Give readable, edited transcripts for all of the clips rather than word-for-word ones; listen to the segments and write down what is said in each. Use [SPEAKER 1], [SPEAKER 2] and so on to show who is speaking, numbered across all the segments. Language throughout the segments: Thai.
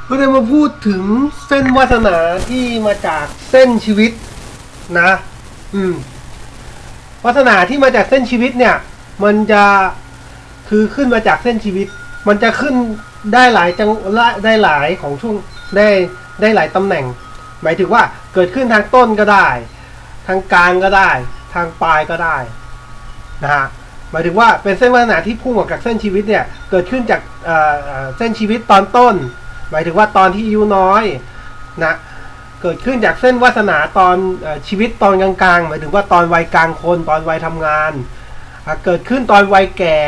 [SPEAKER 1] ก็จะมาพูดถึงเส้นวาสนาที่มาจากเส้นชีวิตนะวาสนาที่มาจากเส้นชีวิตเนี่ยมันจะคือขึ้นมาจากเส้นชีวิตมันจะขึ้นได้หลายจังได้หลายของช่วงได้หลายตำแหน่งหมายถึงว่าเกิดขึ้นทางต้นก็ได้ทางกลางก็ได้ทางปลายก็ได้นะฮะหมายถึงว่าเป็นเส้นวาสนาที่พุ่งออกจากเส้นชีวิตเนี่ยเกิดขึ้นจากเส้นชีวิตตอนต้นหมายถึงว่าตอนที่อายุน้อยนะเกิดขึ้นจากเส้นวาสนาตอนชีวิตตอนกลางๆหมายถึงว่าตอนวัยกลางคนตอนวัยทำงานเกิดขึ้นตอนวัยแก่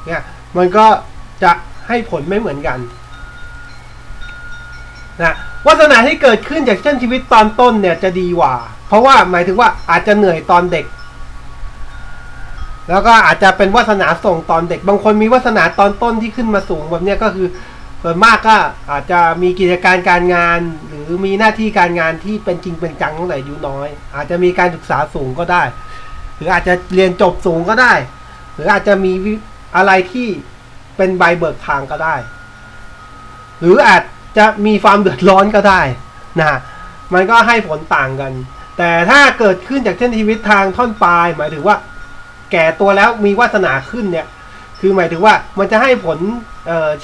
[SPEAKER 1] เนี่ยมันก็จะให้ผลไม่เหมือนกันนะวาสนาที่เกิดขึ้นจากเส้นชีวิตตอนต้นเนี่ยจะดีกว่าเพราะว่าหมายถึงว่าอาจจะเหนื่อยตอนเด็กแล้วก็อาจจะเป็นวาสนาส่งตอนเด็กบางคนมีวาสนาตอนต้นที่ขึ้นมาสูงแบบนี้ก็คือส่วนมากก็อาจจะมีกิจการการงานหรือมีหน้าที่การงานที่เป็นจริงเป็นจังตั้งแต่อายุน้อยอาจจะมีการศึกษาสูงก็ได้หรืออาจจะเรียนจบสูงก็ได้หรืออาจจะมีอะไรที่เป็นใบเบิกทางก็ได้หรืออาจจะมีความเดือดร้อนก็ได้นะมันก็ให้ผลต่างกันแต่ถ้าเกิดขึ้นจากเส้นชีวิตทางท่อนปลายหมายถึงว่าแก่ตัวแล้วมีวาสนาขึ้นเนี่ยคือหมายถึงว่ามันจะให้ผล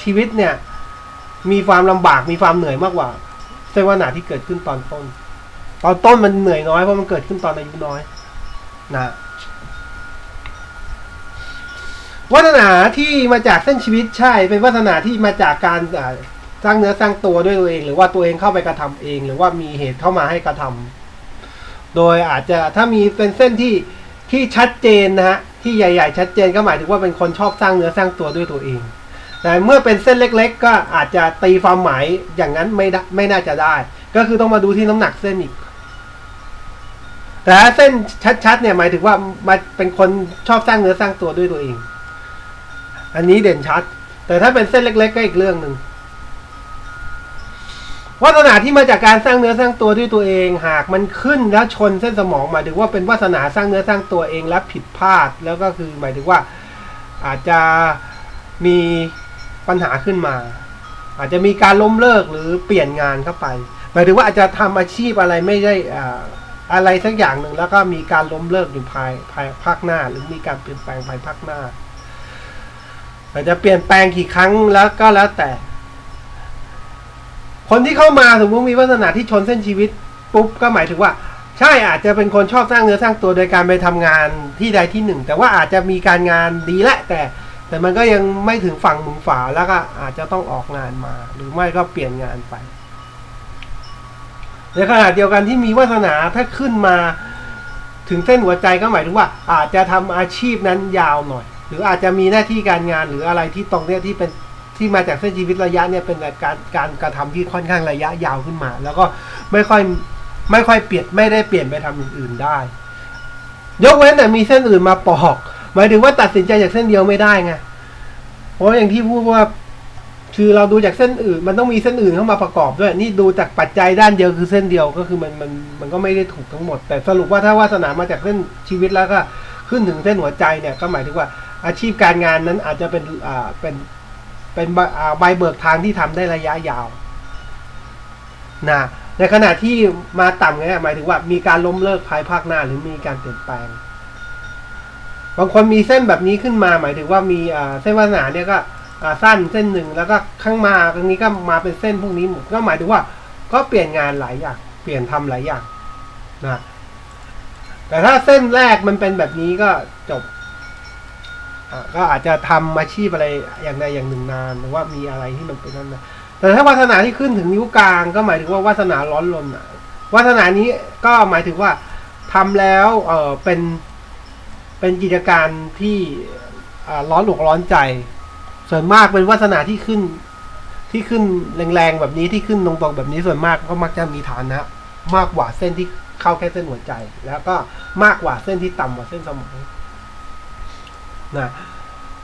[SPEAKER 1] ชีวิตเนี่ยมีความลำบากมีความเหนื่อยมากกว่าเส้นวาสนาที่เกิดขึ้นตอนต้นมันเหนื่อยน้อยเพราะมันเกิดขึ้นตอนอายุน้อยนะวาสนาที่มาจากเส้นชีวิตใช่เป็นวาสนาที่มาจากการสร้างเนื้อสร้างตัวด้วยตัวเองหรือว่าตัวเองเข้าไปกระทำเองหรือว่ามีเหตุเข้ามาให้กระทำโดยอาจจะถ้ามีเป็นเส้นที่ชัดเจนนะฮะที่ใหญ่ๆชัดเจนก็หมายถึงว่าเป็นคนชอบสร้างเนื้อสร้างตัวด้วยตัวเองแต่เมื่อเป็นเส้นเล็กๆก็อาจจะตีความหมายอย่างนั้นไม่น่าจะได้ก็คือต้องมาดูที่น้ำหนักเส้นอีกแต่เส้นชัดๆเนี่ยหมายถึงว่ามาเป็นคนชอบสร้างเนื้อสร้างตัวด้วยตัวเองอันนี้เด่นชัดแต่ถ้าเป็นเส้นเล็กๆก็อีกเรื่องหนึ่งวาสนาที่มาจากการสร้างเนื้อสร้างตัวด้วยตัวเองหากมันขึ้นแล้วชนเส้นสมองหมายถึงว่าเป็นวาสนาสร้างเนื้อสร้างตัวเองและผิดพลาดแล้วก็คือหมายถึงว่าอาจจะมีปัญหาขึ้นมาอาจจะมีการล้มเลิกหรือเปลี่ยนงานเข้าไปหมายถึงว่าอาจจะทำอาชีพอะไรไม่ได้อะไรสักอย่างหนึ่งแล้วก็มีการล้มเลิกอยู่ภายภาคหน้าหรือมีการเปลี่ยนแปลงภายภาคหน้าอาจจะเปลี่ยนแปลงกี่ครั้งแล้วก็แล้วแต่คนที่เข้ามาสมมติมีวาสนาที่ชนเส้นชีวิตปุ๊บก็หมายถึงว่าใช่อาจจะเป็นคนชอบสร้างเนื้อสร้างตัวโดยการไปทำงานที่ใดที่หนึ่งแต่ว่าอาจจะมีการงานดีแหละแต่มันก็ยังไม่ถึงฝั่งมึงฝาแล้วก็อาจจะต้องออกงานมาหรือไม่ก็เปลี่ยนงานไปในขณะเดียวกันที่มีวาสนาถ้าขึ้นมาถึงเส้นหัวใจก็หมายถึงว่าอาจจะทำอาชีพนั้นยาวหน่อยหรืออาจจะมีหน้าที่การงานหรืออะไรที่ตรงเนี้ยที่เป็นที่มาจากเส้นชีวิตระยะเนี่ยเป็นการกระทำที่ค่อนข้างระยะยาวขึ้นมาแล้วก็ไม่ค่อยเปลี่ยนไม่ได้เปลี่ยนไปทำอย่างอื่นได้ยกเว้นแต่มีเส้นอื่นมาปอกหมายถึงว่าตัดสินใจจากเส้นเดียวไม่ได้ไงเพราะอย่างที่พูดว่าคือเราดูจากเส้นอื่นมันต้องมีเส้นอื่นเข้ามาประกอบด้วยนี่ดูจากปัจจัยด้านเดียวคือเส้นเดียวก็คือมันก็ไม่ได้ถูกทั้งหมดแต่สรุปว่าถ้าวาสนามาจากเส้นชีวิตแล้วก็ขึ้นถึงเส้นหัวใจเนี่ยก็หมายถึงว่าอาชีพการงานนั้นอาจจะเป็นใบเบิกทางที่ทำได้ระยะยาวนะในขณะที่มาต่ำเนี่ยหมายถึงว่ามีการล้มเลิกภายภาคหน้าหรือมีการเปลี่ยนแปลงบางคนมีเส้นแบบนี้ขึ้นมาหมายถึงว่ามีเส้นวาสนาเนี่ยก็สั้นเส้นหนึ่งแล้วก็ข้างมาตรงนี้ก็มาเป็นเส้นพวกนี้หมดก็หมายถึงว่าก็เปลี่ยนงานหลายอย่างเปลี่ยนทำหลายอย่างนะแต่ถ้าเส้นแรกมันเป็นแบบนี้ก็จบก็อาจจะทำอาชีพอะไรอย่างใดอย่างหนึ่งนานหรือว่ามีอะไรที่มันเป็นนั้นนะแต่ถ้าวาสนาที่ขึ้นถึงนิ้วกลางก็หมายถึงว่าวาสนาร้อนรนวาสนานี้ก็หมายถึงว่าทำแล้วเป็นกิจการที่ร้อนอกร้อนใจส่วนมากเป็นวาสนาที่ขึ้นแรงๆแบบนี้ที่ขึ้นตรงๆแบบนี้ส่วนมากก็มักจะมีฐานะมากกว่าเส้นที่เข้าแค่เส้นหัวใจแล้วก็มากกว่าเส้นที่ต่ำกว่าเส้นสมองนะ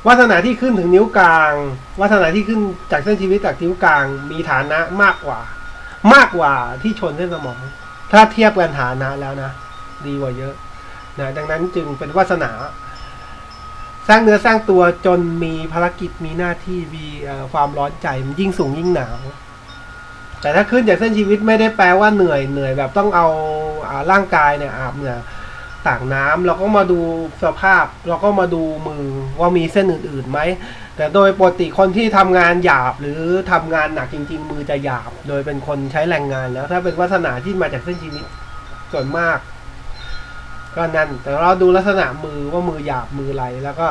[SPEAKER 1] วาสนาที่ขึ้นถึงนิ้วกลางวาสนาที่ขึ้นจากเส้นชีวิตจากนิ้วกลางมีฐานะมากกว่าที่ชนเส้นสมองถ้าเทียบกันฐานะแล้วนะดีกว่าเยอะนะดังนั้นจึงเป็นวาสนาสร้างเนื้อสร้างตัวจนมีภารกิจมีหน้าที่มีความร้อนใจมันยิ่งสูงยิ่งหนาว แต่ถ้าขึ้นจากเส้นชีวิตไม่ได้แปลว่าเหนื่อยแบบต้องเอาร่างกายเนี่ยอาบเหงื่อตากน้ำเราก็มาดูสภาพเราก็มาดูมือว่ามีเส้นอื่นๆไหมแต่โดยปกติคนที่ทำงานหยาบหรือทำงานหนักจริงๆมือจะหยาบโดยเป็นคนใช้แรงงานแล้วถ้าเป็นวาสนาที่มาจากเส้นชีวิตส่วนมากก็นั่นแต่เราดูลักษณะมือว่ามือหยาบมือไหลแล้วก็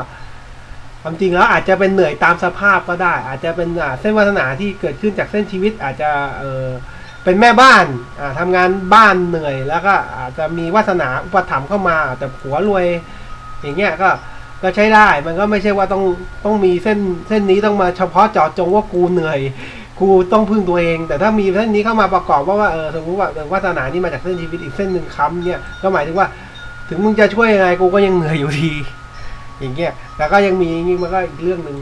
[SPEAKER 1] ความจริงแล้วอาจจะเป็นเหนื่อยตามสภาพก็ได้อาจจะเป็นเส้นวาสนาที่เกิดขึ้นจากเส้นชีวิตอาจจะเป็นแม่บ้านทำงานบ้านเหนื่อยแล้วก็อาจจะมีวาสนาอุปถัมภ์เข้ามาแต่ผัวรวยอย่างเงี้ยก็ใช้ได้มันก็ไม่ใช่ว่าต้องมีเส้นนี้ต้องมาเฉพาะเจาะจงว่ากูเหนื่อยกูต้องพึ่งตัวเองแต่ถ้ามีเส้นนี้เข้ามาประกอบว่าสมมติว่าวาสนานี้มาจากเส้นชีวิตอีกเส้นหนึ่งค้ำเนี่ยก็หมายถึงว่าถึงมึงจะช่วยยังไงกูก็ยังเหนื่อยอยู่ดีอย่างเงี้ยแต่ก็ยังมีอย่างงี้มันก็อีกเรื่องหนึ่ง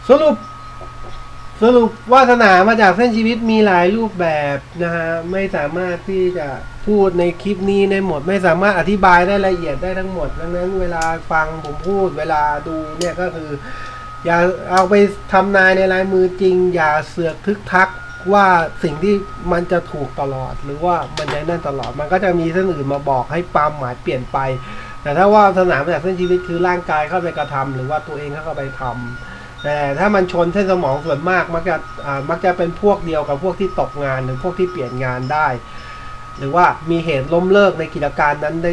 [SPEAKER 1] สรุปวาสนามาจากเส้นชีวิตมีหลายรูปแบบนะฮะไม่สามารถที่จะพูดในคลิปนี้ได้หมดไม่สามารถอธิบายได้ละเอียดได้ทั้งหมดดังนั้นเวลาฟังผมพูดเวลาดูเนี่ยก็คืออย่าเอาไปทำนายในลายมือจริงอย่าเสือกทึกทักว่าสิ่งที่มันจะถูกตลอดหรือว่ามันจะนั่นตลอดมันก็จะมีเส้นอื่นมาบอกให้ความหมายเปลี่ยนไปแต่ถ้าว่าสนามจากเส้นชีวิตคือร่างกายเข้าไปกระทำหรือว่าตัวเองเข้าไปทำแต่ถ้ามันชนเส้นสมองส่วนมากมักจะเป็นพวกเดียวกับพวกที่ตกงานหรือพวกที่เปลี่ยนงานได้หรือว่ามีเหตุล้มเลิกในกิจการนั้นไ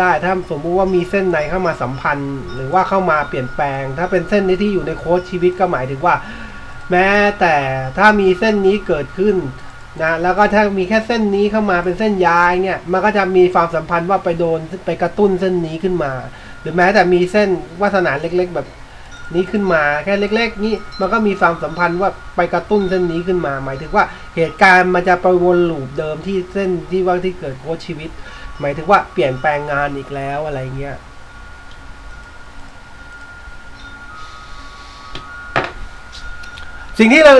[SPEAKER 1] ด้ถ้าสมมุติว่ามีเส้นในเข้ามาสัมพันธ์หรือว่าเข้ามาเปลี่ยนแปลงถ้าเป็นเส้นนี้ที่อยู่ในโค้ดชีวิตก็หมายถึงว่าแม้แต่ถ้ามีเส้นนี้เกิดขึ้นนะแล้วก็ถ้ามีแค่เส้นนี้เข้ามาเป็นเส้นย้ายเนี่ยมันก็จะมีความสัมพันธ์ว่าไปกระตุ้นเส้นนี้ขึ้นมาหรือแม้แต่มีเส้นวาสนาเล็กๆแบบนี้ขึ้นมาแค่เล็กๆนี้มันก็มีความสัมพันธ์ว่าไปกระตุ้นเส้นนี้ขึ้นมาหมายถึงว่าเหตุการณ์มันจะไปวนลูปเดิมที่เส้นที่ว่าที่เกิดโค้ชชีวิตหมายถึงว่าเปลี่ยนแปลงงานอีกแล้วอะไรเงี้ยสิ่งที่เรา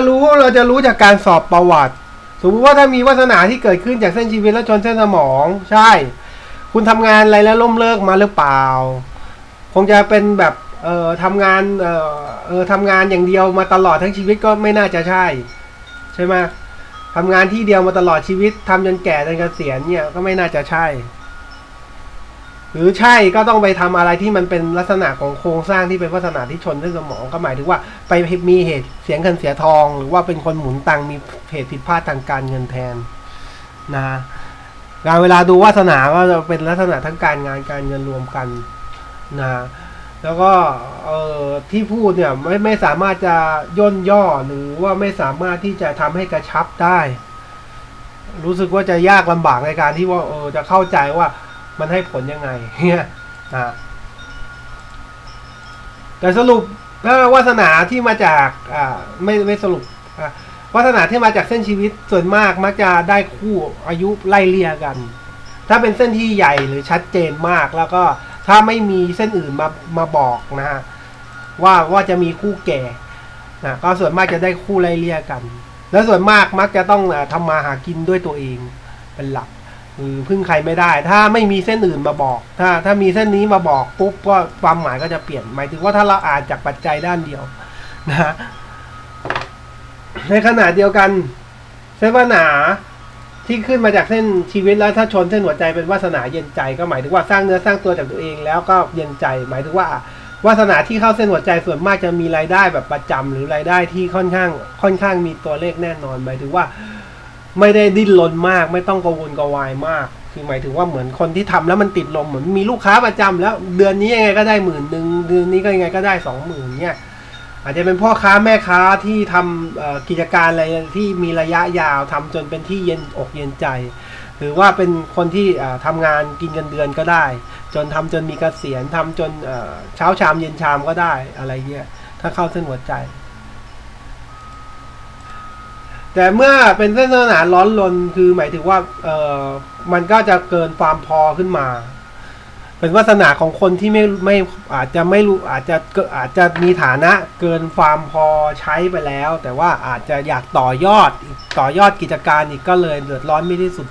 [SPEAKER 1] จะรู้จากการสอบประวัติสมมติว่าถ้ามีวาสนาที่เกิดขึ้นจากเส้นชีวิตแล้วชนเส้นสมองใช่คุณทำงานอะไรแล้วล้มเลิกมาหรือเปล่าคงจะเป็นแบบทำงานทำงานอย่างเดียวมาตลอดทั้งชีวิตก็ไม่น่าจะใช่ไหมทำงานที่เดียวมาตลอดชีวิตทำจนแก่จนเกษียณเนี่ยก็ไม่น่าจะใช่หรือใช่ก็ต้องไปทำอะไรที่มันเป็นลักษณะของโครงสร้างที่เป็นลักษณะที่ชนเส้นสมองก็หมายถึงว่าไปมีเหตุเสียเงินเสียทองหรือว่าเป็นคนหมุนตังมีเหตุผิดพลาดทางการเงินแทนนะเวลาดูวาสนาก็จะเป็นลักษณะทั้งการงานการเงินรวมกันนะแล้วก็ที่พูดเนี่ยไม่สามารถจะย่นย่อหรือว่าไม่สามารถที่จะทำให้กระชับได้รู้สึกว่าจะยากลำบากในการที่ว่าจะเข้าใจว่ามันให้ผลยังไงเนี่ยแต่สรุปถ้าวาสนาที่มาจากไม่สรุปวาสนาที่มาจากเส้นชีวิตส่วนมากมักจะได้คู่อายุไล่เลี่ยกันถ้าเป็นเส้นที่ใหญ่หรือชัดเจนมากแล้วก็ถ้าไม่มีเส้นอื่นมาบอกนะฮะว่าจะมีคู่แก่นะก็ส่วนมากจะได้คู่ไล่เลี่ยกันแล้วส่วนมากมักจะต้องทำมาหากินด้วยตัวเองเป็นหลักพึ่งใครไม่ได้ถ้าไม่มีเส้นอื่นมาบอกถ้ามีเส้นนี้มาบอกปุ๊บก็ความหมายก็จะเปลี่ยนหมายถึงว่าถ้าเราอ่านจากปัจจัยด้านเดียวนะในขณะเดียวกันเส้นวาสนาที่ขึ้นมาจากเส้นชีวิตแล้วถ้าชนเส้นหัวใจเป็นวาสนาเย็นใจก็หมายถึงว่าสร้างเนื้อสร้างตัวจากตัวเองแล้วก็เย็นใจหมายถึงว่าวาสนาที่เข้าเส้นหัวใจส่วนมากจะมีรายได้แบบประจำหรือรายได้ที่ค่อนข้างมีตัวเลขแน่นอนหมายถึงว่าไม่ได้ดิ้นรนมากไม่ต้องกังวลกระวายมากคือหมายถึงว่าเหมือนคนที่ทำแล้วมันติดลมเหมือนมีลูกค้าประจำแล้วเดือนนี้ยังไงก็ได้10,000เดือนนี้ก็ยังไงก็ได้20,000เนี่ยอาจจะเป็นพ่อค้าแม่ค้าที่ทำกิจการอะไรที่มีระยะยาวทำจนเป็นที่เย็นอกเย็นใจหรือว่าเป็นคนที่ทำงานกินเงินเดือนก็ได้จนมีเกษียณทำจนเช้าชามเย็นชามก็ได้อะไรเงี้ยถ้าเข้าเส้นหัวใจแต่เมื่อเป็นเส้นวาสนาร้อนรนคือหมายถึงว่ามันก็จะเกินความพอขึ้นมาเป็นวาสนาของคนที่ไม่อาจจะไม่รู้อาจจะมีฐานะเกินความพอใช้ไปแล้วแต่ว่าอาจจะอยากต่อยอดกิจการอีกก็เลยเดือดร้อนไม่ที่สุด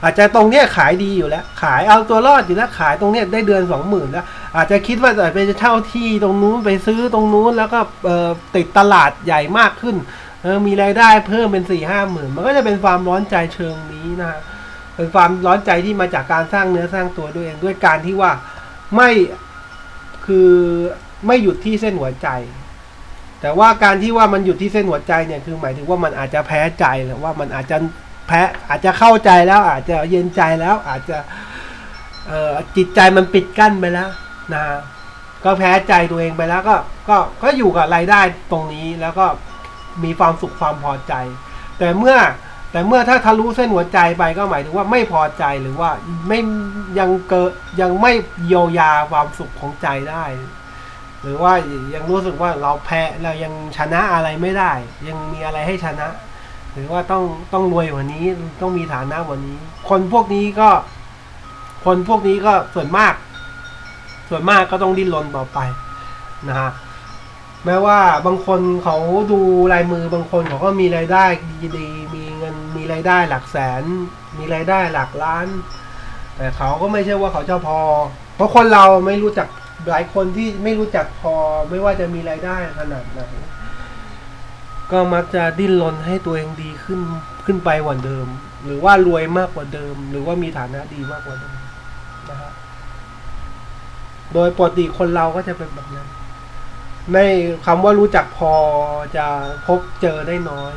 [SPEAKER 1] อาจจะตรงเนี้ยขายดีอยู่แล้วขายเอาตัวรอดอยู่แล้วขายตรงเนี้ยได้เดือน20,000แล้ว อาจจะคิดว่าไปเช่าที่ตรงนู้นไปซื้อตรงนู้นแล้วก็ติดตลาดใหญ่มากขึ้นมีรายได้เพิ่มเป็น4-5 หมื่นมันก็จะเป็นความร้อนใจเชิงนี้นะฮะเป็นความร้อนใจที่มาจากการสร้างเนื้อสร้างตัวด้วยเองด้วยการที่ว่าไม่คือไม่หยุดที่เส้นหัวใจแต่ว่าการที่ว่ามันหยุดที่เส้นหัวใจเนี่ยคือหมายถึงว่ามันอาจจะแพ้ใจหรือว่ามันอาจจะแพ้อาจจะเข้าใจแล้วอาจจะเย็นใจแล้วอาจจะจิตใจมันปิดกั้นไปแล้วนะก็แพ้ใจตัวเองไปแล้วก็อยู่กับรายได้ตรงนี้แล้วก็มีความสุขความพอใจแต่เมื่อถ้าทะลุเส้นหัวใจไปก็หมายถึงว่าไม่พอใจหรือว่าไม่ยังไม่เยียวยาความสุขของใจได้หรือว่ายังรู้สึกว่าเราแพ้เรายังชนะอะไรไม่ได้ยังมีอะไรให้ชนะหรือว่าต้องรวยกว่านี้ต้องมีฐานะกว่านี้คนพวกนี้ก็ส่วนมากก็ต้องดิ้นรนต่อไปนะฮะแม้ว่าบางคนเขาดูลายมือบางคนเขาก็มีรายได้ดีๆมีเงินมีรายได้หลักแสนมีรายได้หลักล้านแต่เขาก็ไม่ใช่ว่าเขาจะพอเพราะคนเราไม่รู้จักหลายคนที่ไม่รู้จักพอไม่ว่าจะมีรายได้ขนาดไหนก็มักจะดิ้นรนให้ตัวเองดีขึ้นไปกว่าเดิมหรือว่ารวยมากกว่าเดิมหรือว่ามีฐานะดีมากกว่าเดิมนะครับโดยปกติคนเราก็จะเป็นแบบนั้นไม่คำว่ารู้จักพอจะพบเจอได้น้อย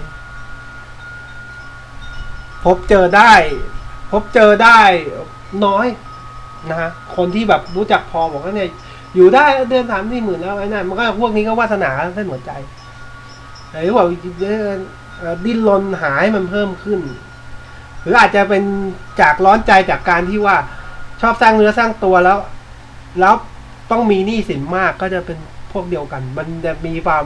[SPEAKER 1] พบเจอได้น้อยนะฮะคนที่แบบรู้จักพอบอกว่าเนี่ยอยู่ได้เดือน3-4 หมื่นแล้วไอ้นั่นมันก็พวกนี้ก็วาสนาเส้นหัวใจหรือว่าดิ้นรนหาให้มันเพิ่มขึ้นหรืออาจจะเป็นจากร้อนใจจากการที่ว่าชอบสร้างเนื้อสร้างตัวแล้วต้องมีหนี้สินมากก็จะเป็นพวกเดียวกันมันจะมีความ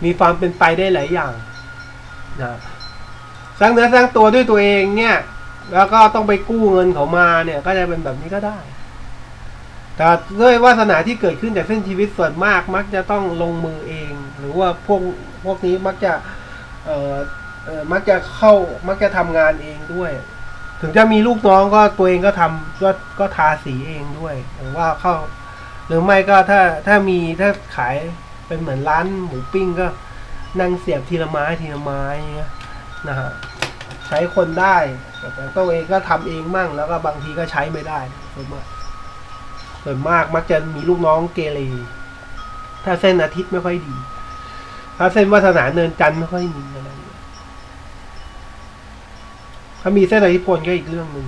[SPEAKER 1] มีความเป็นไปได้หลายอย่างนะสร้างเนื้อสร้างตัวด้วยตัวเองเนี่ยแล้วก็ต้องไปกู้เงินเขามาเนี่ยก็จะเป็นแบบนี้ก็ได้แต่ด้วยวาสนาที่เกิดขึ้นจากเส้นชีวิตส่วนมากมักจะต้องลงมือเองหรือว่าพวกนี้มักจะทำงานเองด้วยถึงจะมีลูกน้องก็ตัวเองก็ทำก็ทาสีเองด้วยหรือว่าหรือไม่ก็ถ้าขายเป็นเหมือนร้านหมูปิ้งก็นั่งเสียบทีละไม้นะฮะใช้คนได้แต่ตัวเองก็ทำเองมั่งแล้วก็บางทีก็ใช้ไม่ได้ส่วนมากมักจะมีลูกน้องเกเรถ้าเส้นอาทิตย์ไม่ค่อยดีถ้าเส้นวาสนาเนินจันทร์ไม่ค่อยมีอะไรถ้ามีเส้นอิทธิพลก็อีกเรื่องนึง